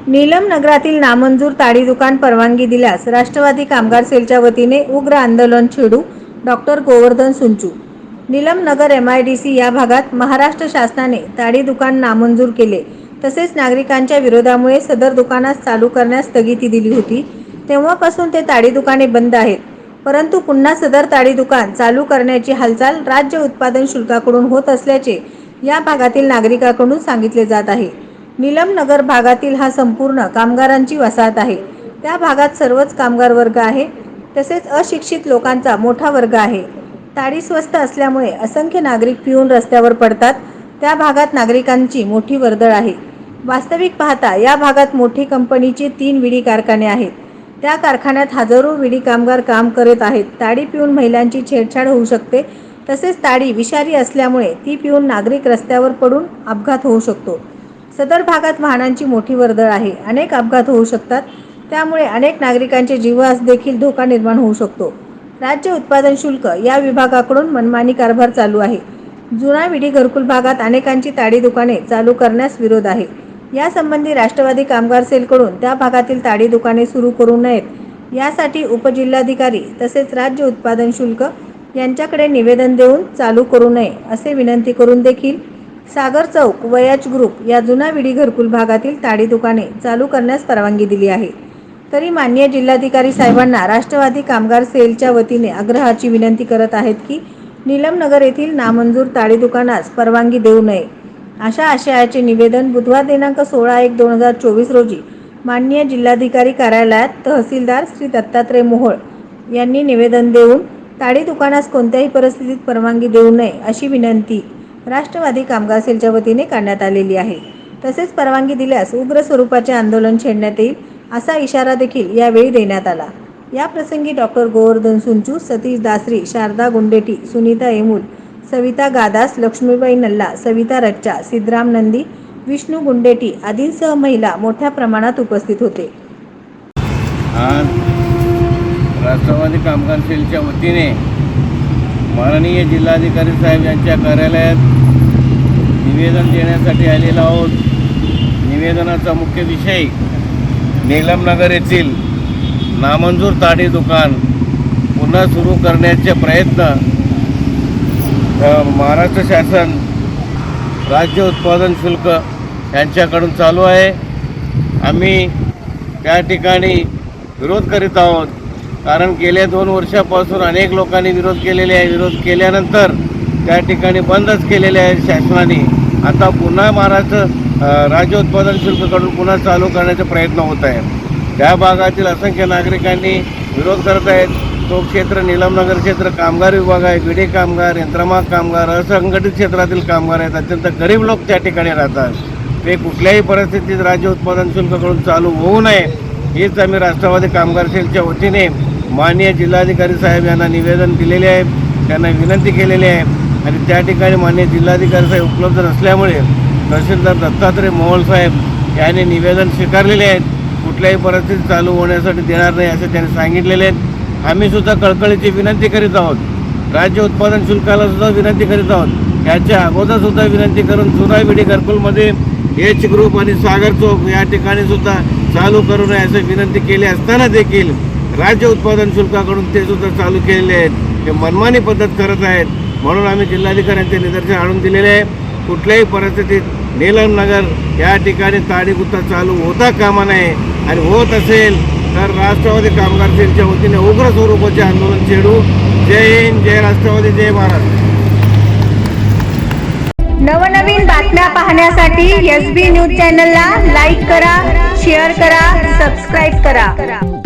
नीलम नगरातील नामंजूर ताडी दुकान परवानगी दिल्यास राष्ट्रवादी कामगार सेलच्या वतीने उग्र आंदोलन छेडू. डॉक्टर गोवर्धन सुंचू. नीलम नगर MIDC या भागात महाराष्ट्र शासनाने ताडी दुकान नामंजूर केले. तसेच नागरिकांच्या विरोधामुळे सदर दुकानास चालू करण्यास स्थगिती दिली होती. तेव्हापासून ते ताडी दुकाने बंद आहेत. परंतु पुन्हा सदर ताडी दुकान चालू करण्याची हालचाल राज्य उत्पादन शुल्काकडून होत असल्याचे या भागातील नागरिकांकडून सांगितले जात आहे. नीलम नगर भागातील हा संपूर्ण कामगारांची वसाहत आहे. त्या भागात सर्वच कामगार वर्ग आहे. तसेच अशिक्षित लोकांचा मोठा वर्ग आहे. ताडी स्वस्त असल्यामुळे असंख्य नागरिक पिऊन रस्त्यावर पडतात. त्या भागात नागरिकांची मोठी वर्दळ आहे. वास्तविक पाहता या भागात मोठी कंपनीचे 3 विडी कारखाने आहेत. त्या कारखान्यात हजारो विडी कामगार काम करत आहेत. ताडी पिऊन महिलांची छेडछाड होऊ शकते. तसेच ताडी विषारी असल्यामुळे ती पिऊन नागरिक रस्त्यावर पडून अपघात होऊ शकतो. सदर भागात वाहनांची मोठी वर्दळ आहे. अनेक अपघात होऊ शकतात. त्यामुळे अनेक नागरिकांचे जीवास देखील धोका निर्माण होऊ शकतो. राज्य उत्पादन शुल्क या विभागाकडून मनमानी कारभार चालू आहे. जुना विडी घरकुल भागात अनेकांची ताडी दुकाने चालू करण्यास विरोध आहे. यासंबंधी राष्ट्रवादी कामगार सेलकडून त्या भागातील ताडी दुकाने सुरू करू नयेत यासाठी उपजिल्हाधिकारी तसेच राज्य उत्पादन शुल्क यांच्याकडे निवेदन देऊन चालू करू नये असे विनंती करून देखील सागर चौक व एच ग्रुप या जुना विडी घरकुल भागातील ताडी दुकाने चालू करण्यास परवानगी दिली आहे. तरी माननीय जिल्हाधिकारी साहेबांना राष्ट्रवादी कामगार सेलच्या वतीने आग्रहाची विनंती करत आहेत की नीलम नगर येथील नामंजूर ताडी दुकानास परवानगी देऊ नये. अशा आशयाचे निवेदन बुधवार दिनांक 16/1/2024 रोजी माननीय जिल्हाधिकारी कार्यालयात तहसीलदार श्री दत्तात्रय मोहोळ यांनी निवेदन देऊन ताडी दुकानास कोणत्याही परिस्थितीत परवानगी देऊ नये अशी विनंती राष्ट्रवादी कामगार सेलच्या वतीने करण्यात आलेली आहे. तसेच परवानगी दिल्यास उग्र स्वरूपाचे आंदोलन छेडण्यात येईल असा इशारा देखील यावेळी देण्यात आला. या प्रसंगी डॉक्टर गोवर्धन सुंचू, सतीश दासरी, शारदा गुंडेटी, सुनीता एमूल, सविता गादास, लक्ष्मीबाई नल्ला, सविता रच्चा, सिद्धराम नंदी, विष्णू गुंडेटी आदींसह महिला मोठ्या प्रमाणात उपस्थित होते. आज राष्ट्रवादी कामगार सेलच्या वतीने माननीय जिल्हाधिकारी साहेब यांच्या कार्यालयात निवेदन देण्यासाठी आलेलो आहोत. निवेदनाचा मुख्य विषय नीलम नगर येथील नामंजूर ताडी दुकान पुन्हा सुरू करण्याचे प्रयत्न महाराष्ट्र शासन राज्य उत्पादन शुल्क यांच्याकडून चालू आहे. आम्ही त्या ठिकाणी विरोध करीत आहोत. कारण गेल्या 2 वर्षापासून अनेक लोकांनी विरोध केलेले आहे. विरोध केल्यानंतर त्या ठिकाणी बंदच केलेले आहे शासनाने. आता पुन्हा महाराष्ट्र राज्य उत्पादन शुल्काकडून पुन्हा चालू करण्याचा प्रयत्न होत आहे. त्या भागातील असंख्य नागरिकांनी विरोध करत आहेत. तो क्षेत्र नीलमनगर क्षेत्र कामगार विभाग आहे. विडी कामगार, यंत्रमाग कामगार, असंघटित क्षेत्रातील कामगार आहेत. अत्यंत गरीब लोक त्या ठिकाणी राहतात. ते कुठल्याही परिस्थितीत राज्य उत्पादन शुल्काकडून चालू होऊ नये हीच आम्ही राष्ट्रवादी कामगार सेलच्या वतीने माननीय जिल्हाधिकारी साहेब यांना निवेदन दिलेले आहे. त्यांना विनंती केलेली आहे. आणि त्या ठिकाणी माननीय जिल्हाधिकारी साहेब उपलब्ध नसल्यामुळे तहसीलदार दत्तात्रय मोहोळ साहेब यांनी निवेदन स्वीकारलेले आहेत. कुठल्याही परिस्थिती चालू होण्यासाठी देणार नाही असे त्यांनी सांगितलेले आहेत. आम्ही सुद्धा कळकळीची विनंती करीत आहोत. राज्य उत्पादन शुल्काला सुद्धा विनंती करीत आहोत. याच्या अगोदर सुद्धा विनंती करून जुना विडी घरकुलमध्ये एच ग्रुप आणि सागर चौक या ठिकाणी सुद्धा चालू करू नये असे विनंती केली असताना देखील राज्य उत्पादन शुल्काकडून ते सुद्धा चालू केलेले आहेत. ते मनमानी पद्धत करत आहेत. म्हणून आम्ही जिल्हाधिकाऱ्यांचे निदर्शन आणून दिलेले आहे. कुठल्याही परिस्थितीत नीलम नगर या ठिकाणी ताडी गुत्ता चालू होता कामा नये. आणि होत असेल तर राष्ट्रवादी कामगार सेलच्या वतीने उग्र स्वरूपाचे आंदोलन छेडू. जय हिंद, जय राष्ट्रवादी, जय महाराष्ट्र. नवनवीन बातम्या पाहण्यासाठी SB न्यूज चॅनलला लाईक करा, शेअर करा, सबस्क्राईब करा.